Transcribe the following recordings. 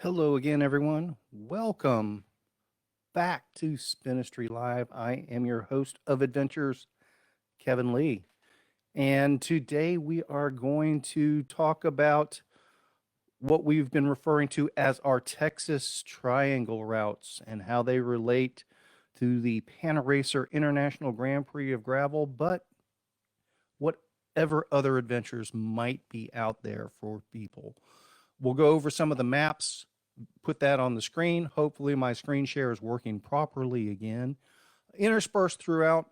Hello again, everyone. Welcome back to Spinistry Live. I am your host of adventures, Kevin Lee. And today we are going to talk about what we've been referring to as our Texas Triangle routes and how they relate to the Panaracer International Grand Prix of Gravel, but whatever other adventures might be out there for people. We'll go over some of the maps, put that on the screen. Hopefully my screen share is working properly again. Interspersed throughout,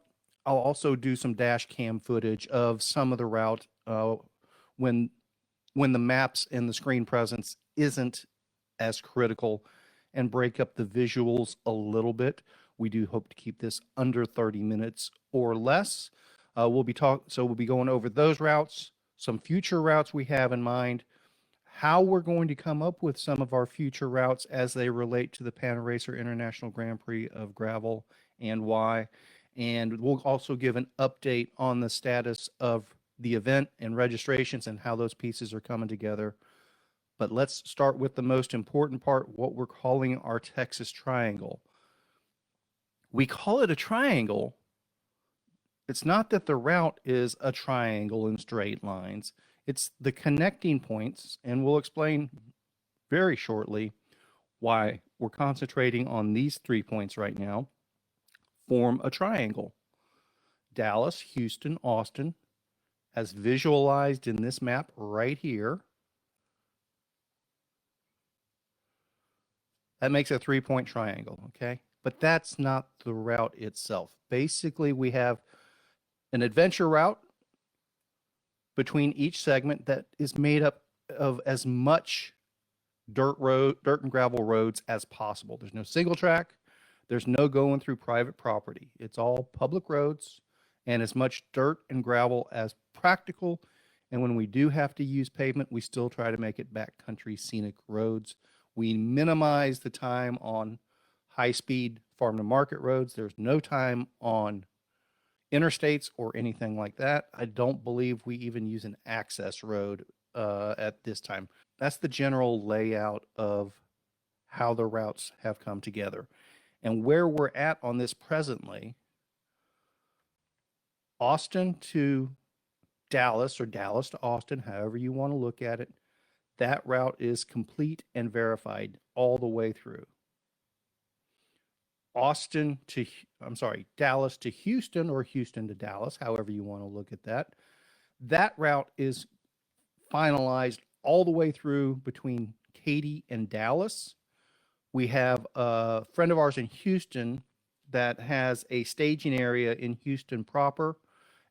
I'll also do some dash cam footage of some of the route when when the maps and the screen presence isn't as critical and break up the visuals a little bit. We do hope to keep this under 30 minutes or less. We'll be going over those routes, some future routes we have in mind, how we're going to come up with some of our future routes as they relate to the Panaracer International Grand Prix of Gravel and why. And we'll also give an update on the status of the event and registrations and how those pieces are coming together. But let's start with the most important part, what we're calling our Texas Triangle. We call it a triangle. It's not that the route is a triangle in straight lines. It's the connecting points, and we'll explain very shortly why we're concentrating on these 3 points right now, form a triangle. Dallas, Houston, Austin, as visualized in this map right here. That makes a 3-point triangle, okay? But that's not the route itself. Basically, we have an adventure route between each segment that is made up of as much dirt and gravel roads as possible. There's no single track. There's no going through private property. It's all public roads and as much dirt and gravel as practical. And when we do have to use pavement, we still try to make it backcountry scenic roads. We minimize the time on high-speed farm to market roads. There's no time on interstates or anything like that. I don't believe we even use an access road at this time. That's the general layout of how the routes have come together. And where we're at on this presently, Austin to Dallas or Dallas to Austin, however you want to look at it, that route is complete and verified all the way through. Dallas to Houston or Houston to Dallas, however you want to look at that. That route is finalized all the way through between Katy and Dallas. We have a friend of ours in Houston that has a staging area in Houston proper,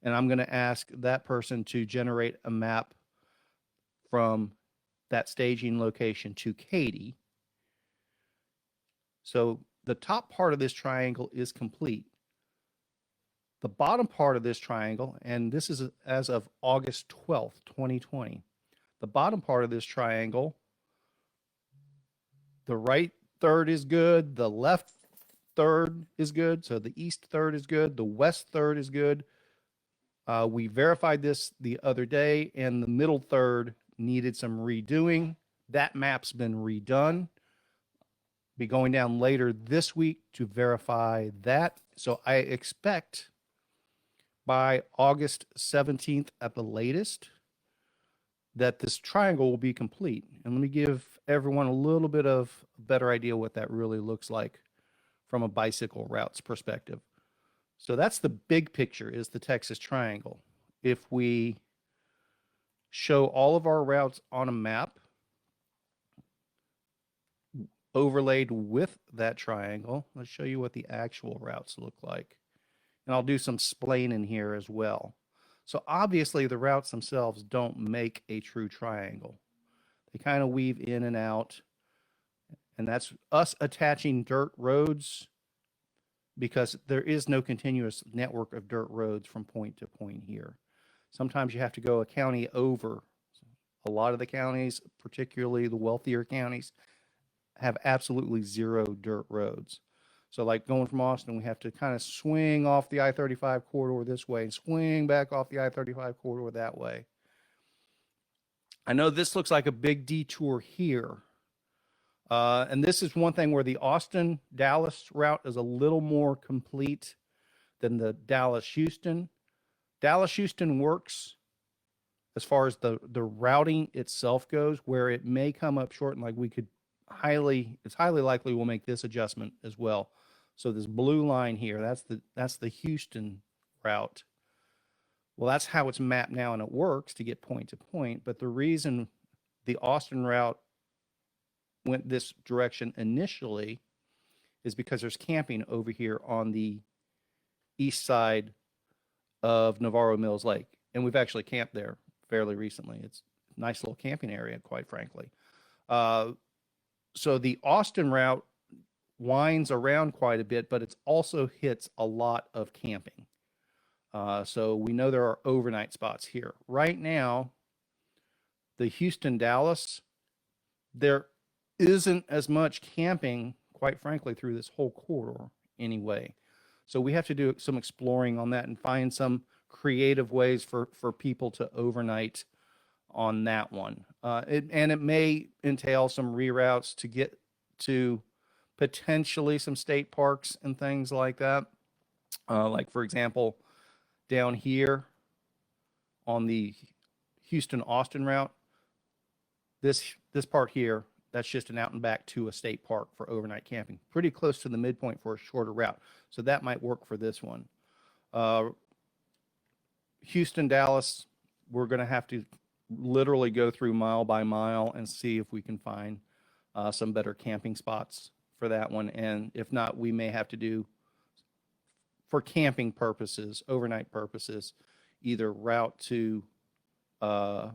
and I'm going to ask that person to generate a map from that staging location to Katy. So the top part of this triangle is complete. The bottom part of this triangle, and this is as of August 12th, 2020, the bottom part of this triangle, the right third is good, the left third is good, so the east third is good, the west third is good. We verified this the other day, and the middle third needed some redoing. That map's been redone. Be going down later this week to verify that. So I expect by August 17th at the latest that this triangle will be complete. And let me give everyone a little bit of a better idea what that really looks like from a bicycle routes perspective. So that's the big picture, is the Texas Triangle. If we show all of our routes on a map overlaid with that triangle, let's show you what the actual routes look like. And I'll do some splaining here as well. So obviously the routes themselves don't make a true triangle. They kind of weave in and out. And that's us attaching dirt roads because there is no continuous network of dirt roads from point to point here. Sometimes you have to go a county over. A lot of the counties, particularly the wealthier counties, have absolutely zero dirt roads. So like going from Austin, we have to kind of swing off the I-35 corridor this way and swing back off the I-35 corridor that way. I know this looks like a big detour here, And this is one thing where the Austin Dallas route is a little more complete than the Dallas Houston. Dallas Houston works as far as the routing itself goes, where it may come up short, and like we could it's highly likely we'll make this adjustment as well. So this blue line here, that's the Houston route. Well, that's how it's mapped now, and it works to get point to point. But the reason the Austin route went this direction initially is because there's camping over here on the east side of Navarro Mills Lake. And we've actually camped there fairly recently. It's a nice little camping area, quite frankly. So the Austin route winds around quite a bit, but it also hits a lot of camping. So we know there are overnight spots here. Right now, the Houston Dallas, there isn't as much camping, quite frankly, through this whole corridor anyway. So we have to do some exploring on that and find some creative ways for people to overnight on that one. And it may entail some reroutes to get to potentially some state parks and things like that. Like, for example, down here on the Houston-Austin route, this part here, that's just an out and back to a state park for overnight camping. Pretty close to the midpoint for a shorter route. So that might work for this one. Houston, Dallas, we're going to have to literally go through mile by mile and see if we can find some better camping spots for that one. And if not, we may have to do, for camping purposes, overnight purposes, either route to a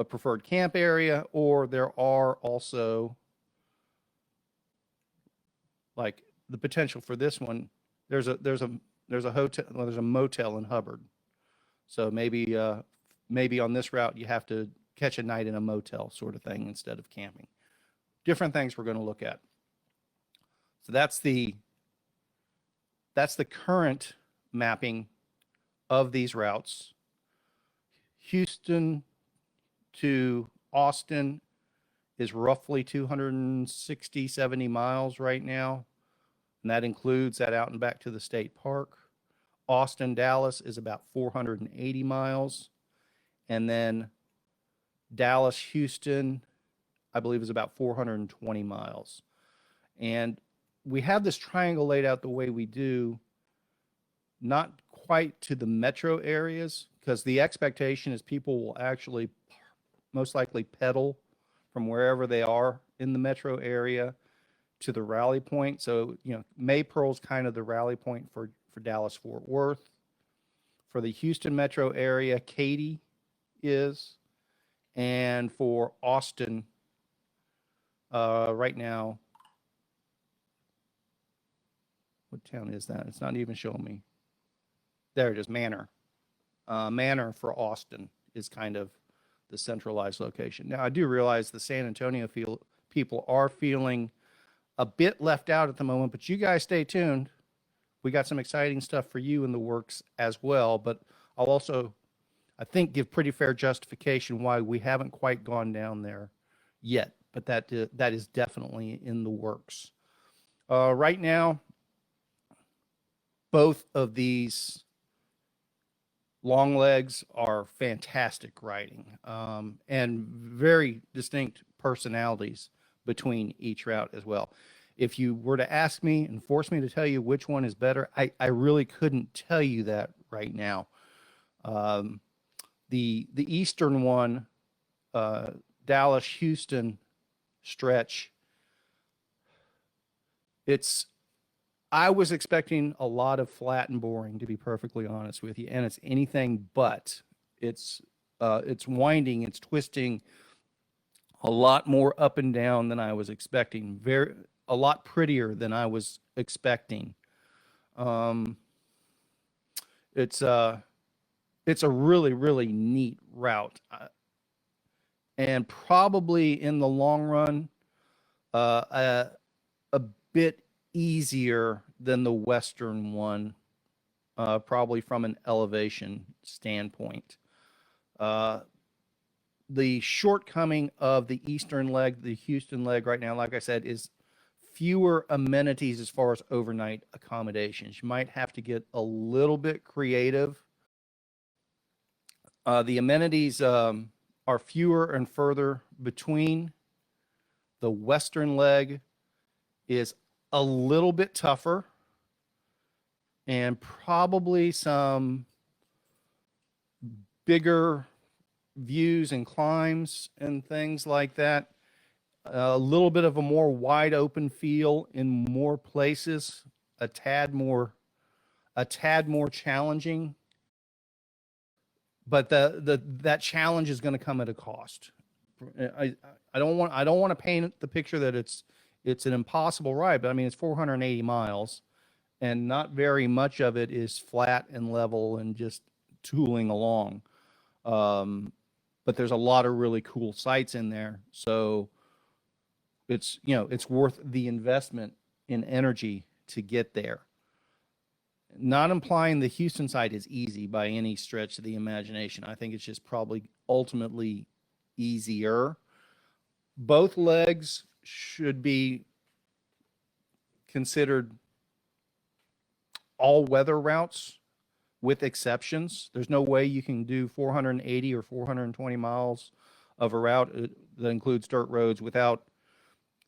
preferred camp area, or there are also, like, the potential for this one. There's a hotel, well, there's a motel in Hubbard. So maybe on this route you have to catch a night in a motel sort of thing instead of camping. Different things we're going to look at. So that's the current mapping of these routes. Houston to Austin is roughly 260, 70 miles right now. And that includes that out and back to the state park. Austin, Dallas is about 480 miles. And then Dallas, Houston, I believe, is about 420 miles. And we have this triangle laid out the way we do, not quite to the metro areas, because the expectation is people will actually most likely pedal from wherever they are in the metro area to the rally point. So, Maypearl's kind of the rally point for Dallas-Fort Worth. For the Houston metro area, Katy is. And for Austin, right now, what town is that? It's not even showing me. There it is, Manor. Manor for Austin is kind of the centralized location. Now, I do realize the San Antonio people are feeling a bit left out at the moment, but you guys stay tuned. We got some exciting stuff for you in the works as well, but I'll also, I think, give pretty fair justification why we haven't quite gone down there yet, but that is definitely in the works. Right now, both of these long legs are fantastic riding, and very distinct personalities between each route as well. If you were to ask me and force me to tell you which one is better, I really couldn't tell you that right now. The eastern one, Dallas Houston stretch, I was expecting a lot of flat and boring, to be perfectly honest with you, and it's anything but. It's winding, it's twisting, a lot more up and down than I was expecting. A lot prettier than I was expecting. It's a really, really neat route, and probably in the long run, a bit easier than the western one, probably from an elevation standpoint. the shortcoming of the eastern leg, the Houston leg right now, like I said, is fewer amenities as far as overnight accommodations. You might have to get a little bit creative. The amenities are fewer and further between. The western leg is a little bit tougher, and probably some bigger views and climbs and things like that. A little bit of a more wide open feel in more places, a tad more challenging, but that challenge is going to come at a cost. I I don't want to paint the picture that it's an impossible ride, but I mean it's 480 miles, and not very much of it is flat and level and just tooling along. Um, but there's a lot of really cool sites in there, so it's worth the investment in energy to get there. Not implying the Houston side is easy by any stretch of the imagination. I think it's just probably ultimately easier. Both legs should be considered all weather routes with exceptions. There's no way you can do 480 or 420 miles of a route that includes dirt roads without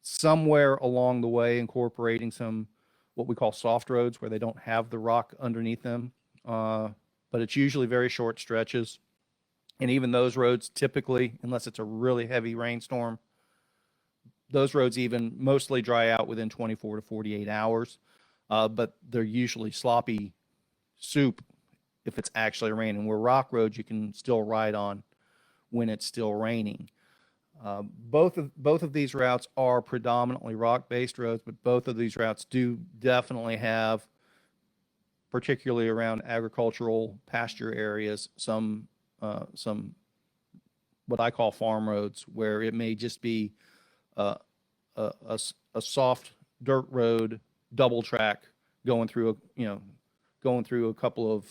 somewhere along the way incorporating some what we call soft roads where they don't have the rock underneath them. But it's usually very short stretches. And even those roads typically, unless it's a really heavy rainstorm, those roads even mostly dry out within 24 to 48 hours. But they're usually sloppy soup if it's actually raining. Where rock roads you can still ride on when it's still raining. Both of these routes are predominantly rock-based roads, but both of these routes do definitely have, particularly around agricultural pasture areas, some what I call farm roads, where it may just be a, a soft dirt road, double track going through going through a couple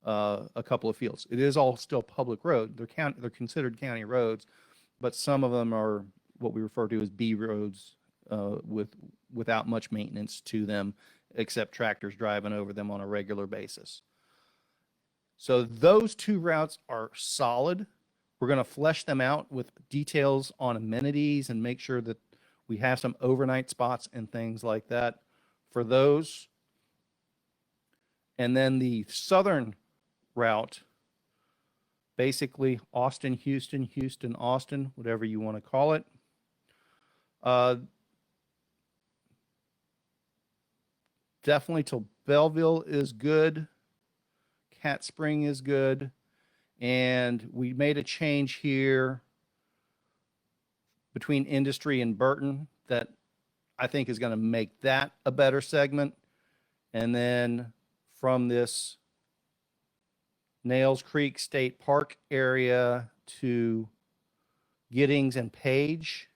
of fields. It is all still public road. They're considered county roads, but some of them are what we refer to as B roads without much maintenance to them, except tractors driving over them on a regular basis. So those two routes are solid. We're going to flesh them out with details on amenities and make sure that we have some overnight spots and things like that for those. And then the southern route, basically Austin, Houston, Houston, Austin, whatever you want to call it. Definitely till Belleville is good. Cat Spring is good. And we made a change here between Industry and Burton that I think is going to make that a better segment. And then from this Nails Creek State Park area to Giddings and Page,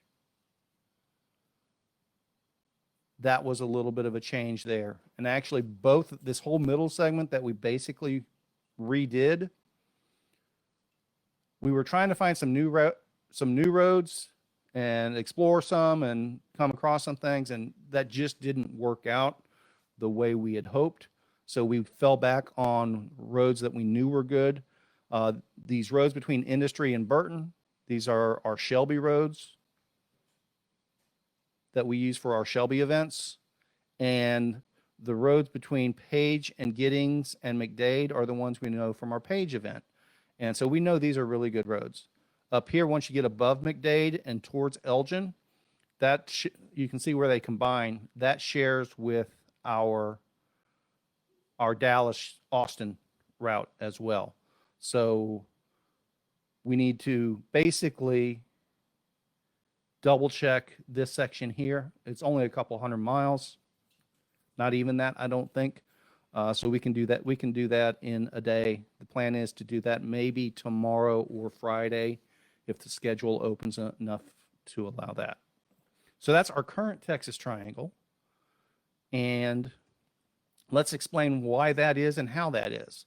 that was a little bit of a change there. And actually this whole middle segment that we basically redid, we were trying to find some new roads and explore some and come across some things, and that just didn't work out the way we had hoped. So we fell back on roads that we knew were good. These roads between Industry and Burton, these are our Shelby roads that we use for our Shelby events. And the roads between Page and Giddings and McDade are the ones we know from our Page event. And so we know these are really good roads. Up here, once you get above McDade and towards Elgin, you can see where they combine. That shares with our Dallas Austin route as well. So we need to basically double check this section here. It's only a couple hundred miles, not even that, I don't think. So we can do that. We can do that in a day. The plan is to do that maybe tomorrow or Friday if the schedule opens enough to allow that. So that's our current Texas Triangle. And let's explain why that is and how that is.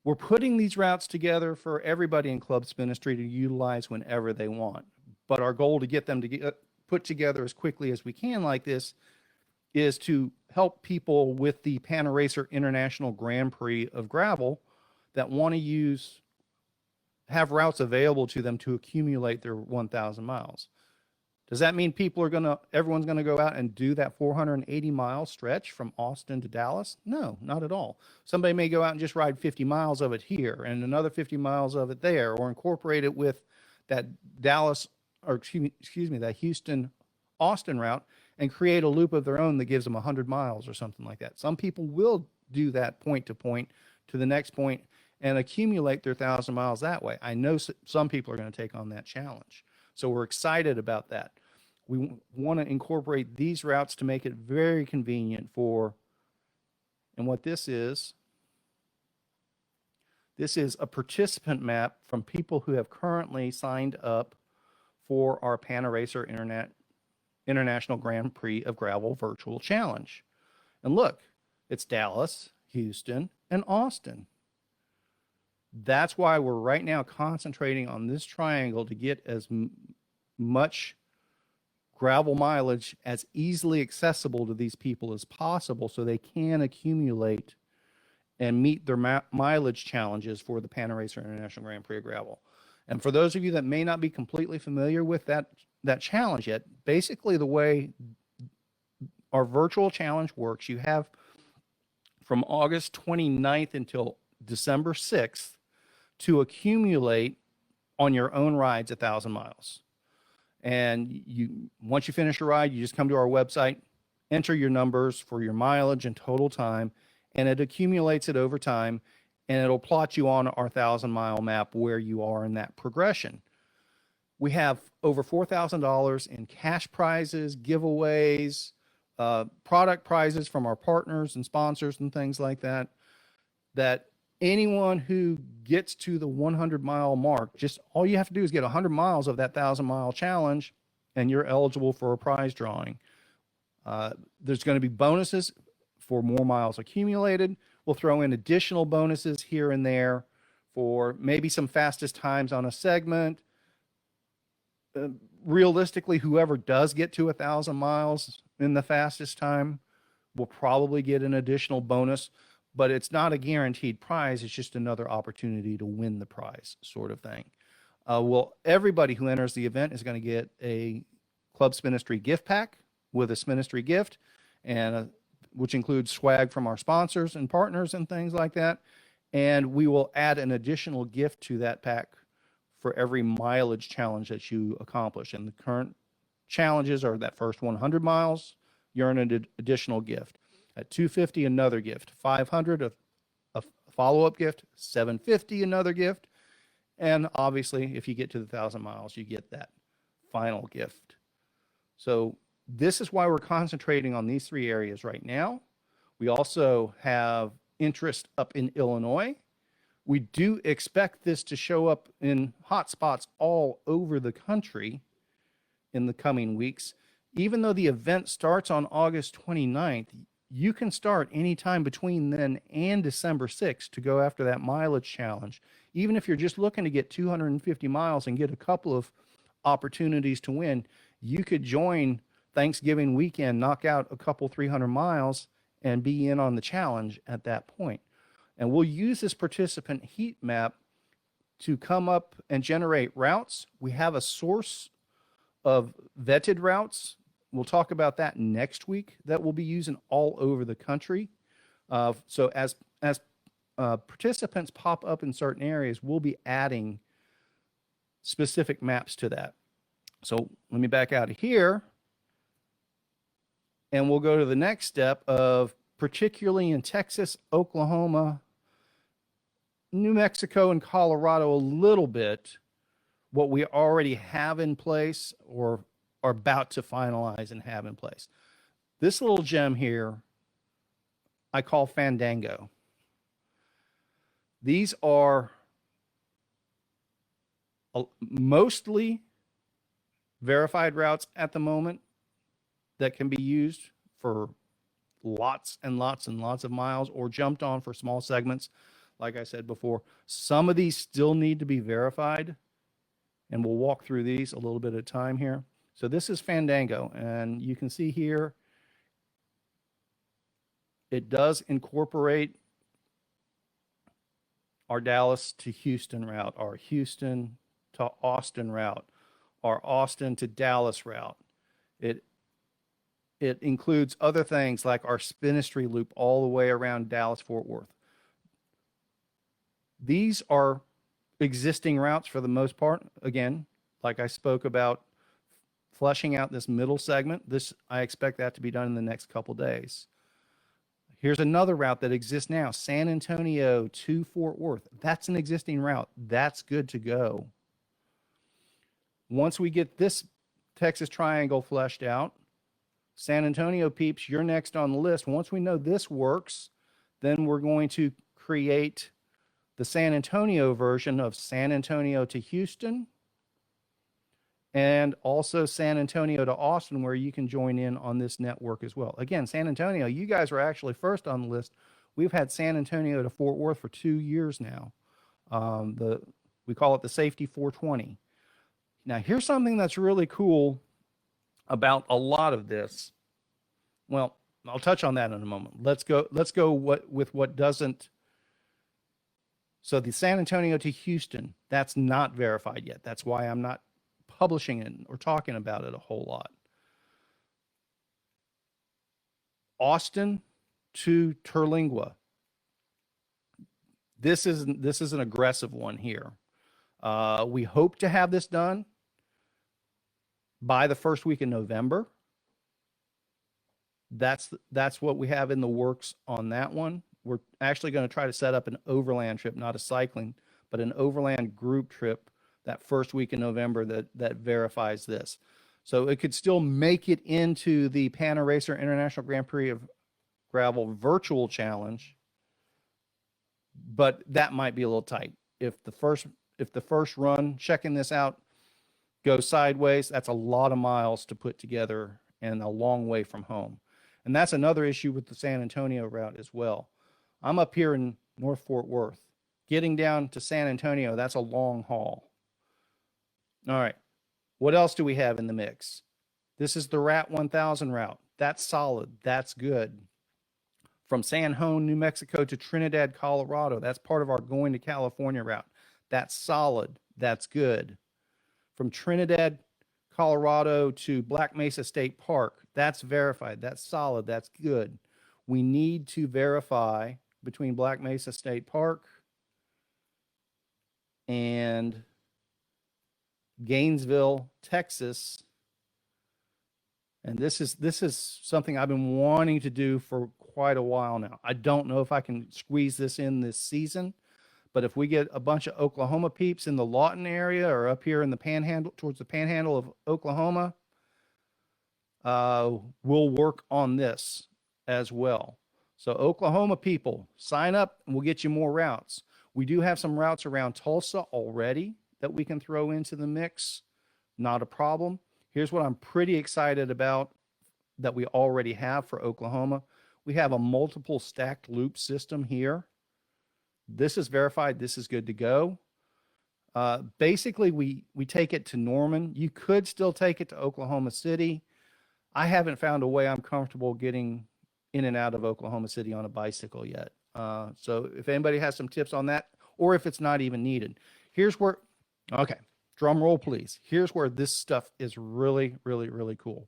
We're putting these routes together for everybody in Club Ministry to utilize whenever they want. But our goal to get them to get put together as quickly as we can like this is to help people with the Panaracer International Grand Prix of Gravel that want to have routes available to them to accumulate their 1,000 miles. Does that mean everyone's going to go out and do that 480-mile stretch from Austin to Dallas? No, not at all. Somebody may go out and just ride 50 miles of it here and another 50 miles of it there, or incorporate it with that that Houston Austin route and create a loop of their own that gives them 100 miles or something like that. Some people will do that point to point to the next point and accumulate their 1,000 miles that way. I know some people are going to take on that challenge. So we're excited about that. We want to incorporate these routes to make it very convenient and what this is a participant map from people who have currently signed up for our Panaracer International Grand Prix of Gravel Virtual Challenge. And look, it's Dallas, Houston, and Austin. That's why we're right now concentrating on this triangle to get as much gravel mileage as easily accessible to these people as possible so they can accumulate and meet their mileage challenges for the Panaracer International Grand Prix of Gravel. And for those of you that may not be completely familiar with that challenge yet, basically the way our virtual challenge works, you have from August 29th until December 6th to accumulate on your own rides 1,000 miles. And once you finish your ride, you just come to our website, enter your numbers for your mileage and total time, and it accumulates it over time, and it'll plot you on our 1,000-mile map where you are in that progression. We have over $4,000 in cash prizes, giveaways, product prizes from our partners and sponsors and things like that, that anyone who gets to the 100-mile mark, just all you have to do is get 100 miles of that 1,000-mile challenge, and you're eligible for a prize drawing. There's going to be bonuses for more miles accumulated. We'll throw in additional bonuses here and there for maybe some fastest times on a segment. Realistically, whoever does get to 1,000 miles in the fastest time will probably get an additional bonus, but it's not a guaranteed prize. It's just another opportunity to win the prize sort of thing. Everybody who enters the event is going to get a Club Ministry gift pack with a Ministry gift, and which includes swag from our sponsors and partners and things like that. And we will add an additional gift to that pack for every mileage challenge that you accomplish. And the current challenges are that first 100 miles, you earn an additional gift. At 250, another gift. 500, a follow-up gift. 750, another gift. And obviously, if you get to the 1,000 miles, you get that final gift. So this is why we're concentrating on these three areas right now. We also have interest up in Illinois. We do expect this to show up in hotspots all over the country in the coming weeks. Even though the event starts on August 29th, you can start anytime between then and December 6th to go after that mileage challenge. Even if you're just looking to get 250 miles and get a couple of opportunities to win, you could join Thanksgiving weekend, knock out a couple 300 miles, and be in on the challenge at that point. And we'll use this participant heat map to come up and generate routes. We have a source of vetted routes. We'll talk about that next week that we'll be using all over the country. So as participants pop up in certain areas, we'll be adding specific maps to that. So let me back out of here. And we'll go to the next step of, particularly in Texas, Oklahoma, New Mexico, and Colorado a little bit, what we already have in place or are about to finalize and have in place. This little gem here, I call Fandango. These are mostly verified routes at the moment that can be used for lots and lots and lots of miles or jumped on for small segments. like I said before. Some of these still need to be verified, and we'll walk through these a little bit at a time here. So this is Fandango, and you can see here it does incorporate our Dallas to Houston route, our Houston to Austin route, our Austin to Dallas route. It includes other things like our Spinistry loop all the way around Dallas Fort Worth. These are existing routes for the most part. Again, like I spoke about, fleshing out this middle segment. I expect that to be done in the next couple days. Here's another route that exists now, San Antonio to Fort Worth. That's an existing route. That's good to go. Once we get this Texas Triangle fleshed out, San Antonio peeps, you're next on the list. Once we know this works, then we're going to create the San Antonio version of San Antonio to Houston and also San Antonio to Austin, where you can join in on this network as well. Again, San Antonio, you guys were actually first on the list. We've had San Antonio to Fort Worth for 2 years now. We call it the Safety 420. Now, here's something that's really cool about a lot of this. Well, I'll touch on that in a moment. Let's go with what doesn't. So the San Antonio to Houston, that's not verified yet. That's why I'm not publishing it or talking about it a whole lot. Austin to Terlingua. This is an aggressive one here. We hope to have this done by the first week in November. That's what we have in the works on that one. We're actually going to try to set up an overland trip, not a cycling, but an overland group trip that first week in November that verifies this. So it could still make it into the Panaracer International Grand Prix of Gravel Virtual Challenge, but that might be a little tight. If the first run, checking this out, goes sideways, that's a lot of miles to put together and a long way from home. And that's another issue with the San Antonio route as well. I'm up here in North Fort Worth. Getting down to San Antonio, that's a long haul. All right. What else do we have in the mix? This is the Rat 1000 route. That's solid. That's good. From San Juan, New Mexico to Trinidad, Colorado. That's part of our going to California route. That's solid. That's good. From Trinidad, Colorado to Black Mesa State Park. That's verified. That's solid. That's good. We need to verify between Black Mesa State Park and Gainesville, Texas. And this is something I've been wanting to do for quite a while now. I don't know if I can squeeze this in this season, but if we get a bunch of Oklahoma peeps in the Lawton area or up here in the panhandle, towards the panhandle of Oklahoma, we'll work on this as well. So Oklahoma people, sign up and we'll get you more routes. We do have some routes around Tulsa already that we can throw into the mix. Not a problem. Here's what I'm pretty excited about that we already have for Oklahoma. We have a multiple stacked loop system here. This is verified. This is good to go. Basically, we take it to Norman. You could still take it to Oklahoma City. I haven't found a way I'm comfortable getting in and out of Oklahoma City on a bicycle yet. So if anybody has some tips on that, or if it's not even needed, here's where, okay, drum roll, please. Here's where this stuff is really, really, really cool.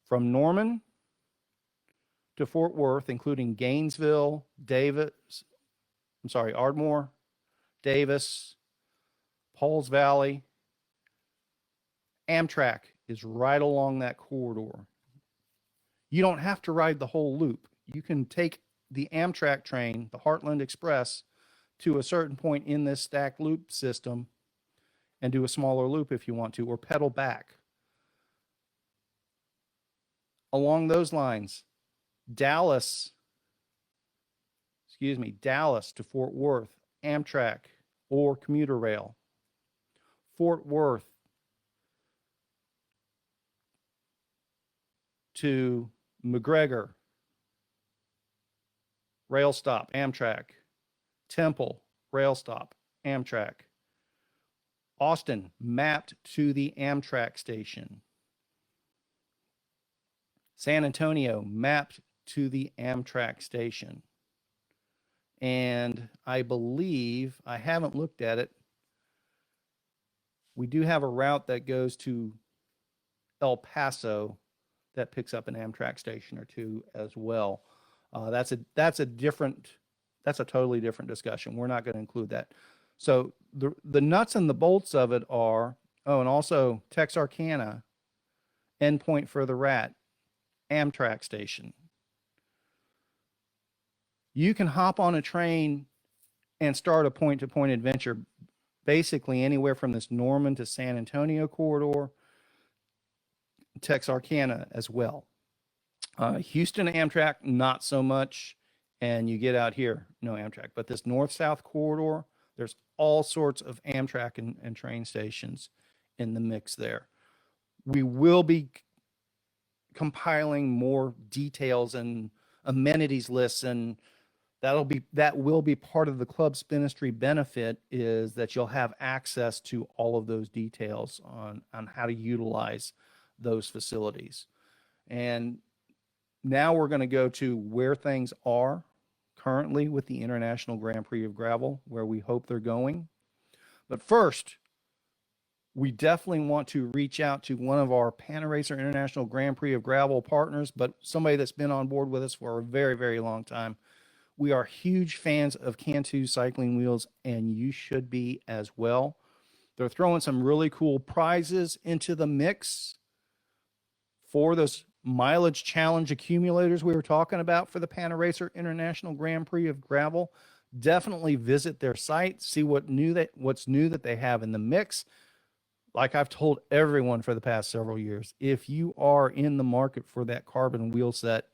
From Norman to Fort Worth, including Gainesville, Ardmore, Davis, Pauls Valley, Amtrak is right along that corridor. You don't have to ride the whole loop. You can take the Amtrak train, the Heartland Express, to a certain point in this stacked loop system and do a smaller loop if you want to, or pedal back. Along those lines, Dallas to Fort Worth, Amtrak or commuter rail. Fort Worth to McGregor, rail stop, Amtrak. Temple, rail stop, Amtrak. Austin, mapped to the Amtrak station. San Antonio, mapped to the Amtrak station. And I believe, I haven't looked at it, we do have a route that goes to El Paso that picks up an Amtrak station or two as well. That's a totally different discussion. We're not going to include that. So the nuts and the bolts of it are, and also Texarkana, endpoint for the rat, Amtrak station. You can hop on a train and start a point-to-point adventure basically anywhere from this Norman to San Antonio corridor, Texarkana as well. Houston Amtrak, not so much. And you get out here, no Amtrak. But this north-south corridor, there's all sorts of Amtrak and train stations in the mix there. We will be compiling more details and amenities lists, and that will be part of the Club Spinistry benefit, is that you'll have access to all of those details on how to utilize those facilities. And now we're going to go to where things are currently with the International Grand Prix of Gravel, where we hope they're going. But first, we definitely want to reach out to one of our Panaracer International Grand Prix of Gravel partners, but somebody that's been on board with us for a very, very long time. We are huge fans of Cantu cycling wheels, and you should be as well. They're throwing some really cool prizes into the mix for those mileage challenge accumulators we were talking about for the Panaracer International Grand Prix of Gravel. Definitely visit their site, see what's new that they have in the mix. Like I've told everyone for the past several years, if you are in the market for that carbon wheel set,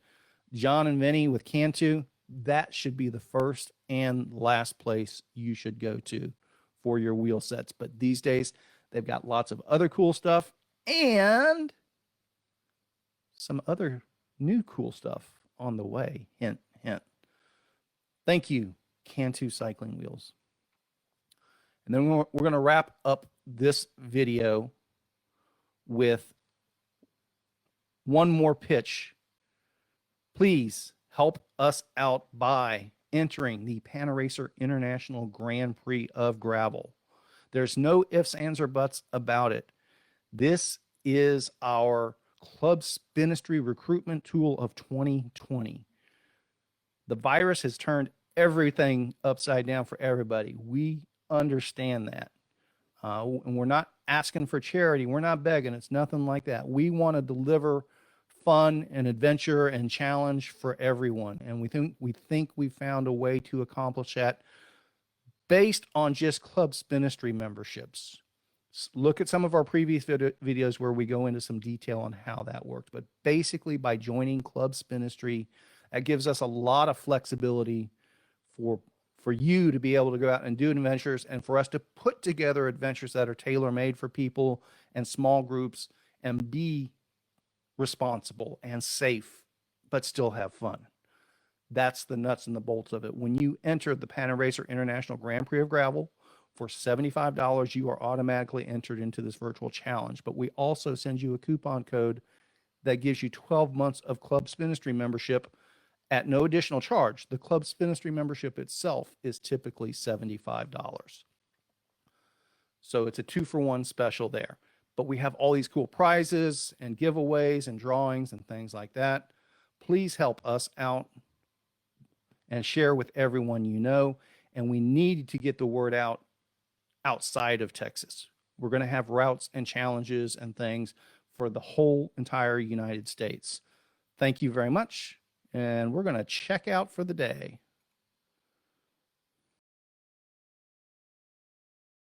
John and Vinny with Cantu, that should be the first and last place you should go to for your wheel sets. But these days, they've got lots of other cool stuff and some other new cool stuff on the way. Hint, hint. Thank you, Cantu Cycling Wheels. And then we're going to wrap up this video with one more pitch. Please help us out by entering the Panaracer International Grand Prix of Gravel. There's no ifs, ands, or buts about it. This is our Club Spinistry recruitment tool of 2020. The virus has turned everything upside down for everybody. We understand that. And we're not asking for charity. We're not begging. It's nothing like that. We want to deliver fun and adventure and challenge for everyone. And we think we found a way to accomplish that based on just Club Spinistry memberships. Look at some of our previous videos where we go into some detail on how that works. But basically, by joining Club Spinistry, that gives us a lot of flexibility for you to be able to go out and do adventures, and for us to put together adventures that are tailor-made for people and small groups, and be responsible and safe, but still have fun. That's the nuts and the bolts of it. When you enter the Panaracer International Grand Prix of Gravel for $75, you are automatically entered into this virtual challenge. But we also send you a coupon code that gives you 12 months of Club Spinistry membership at no additional charge. The Club Spinistry membership itself is typically $75. So it's a 2-for-1 special there. But we have all these cool prizes and giveaways and drawings and things like that. Please help us out and share with everyone you know. And we need to get the word out outside of Texas. We're going to have routes and challenges and things for the whole entire United States. Thank you very much. And we're going to check out for the day.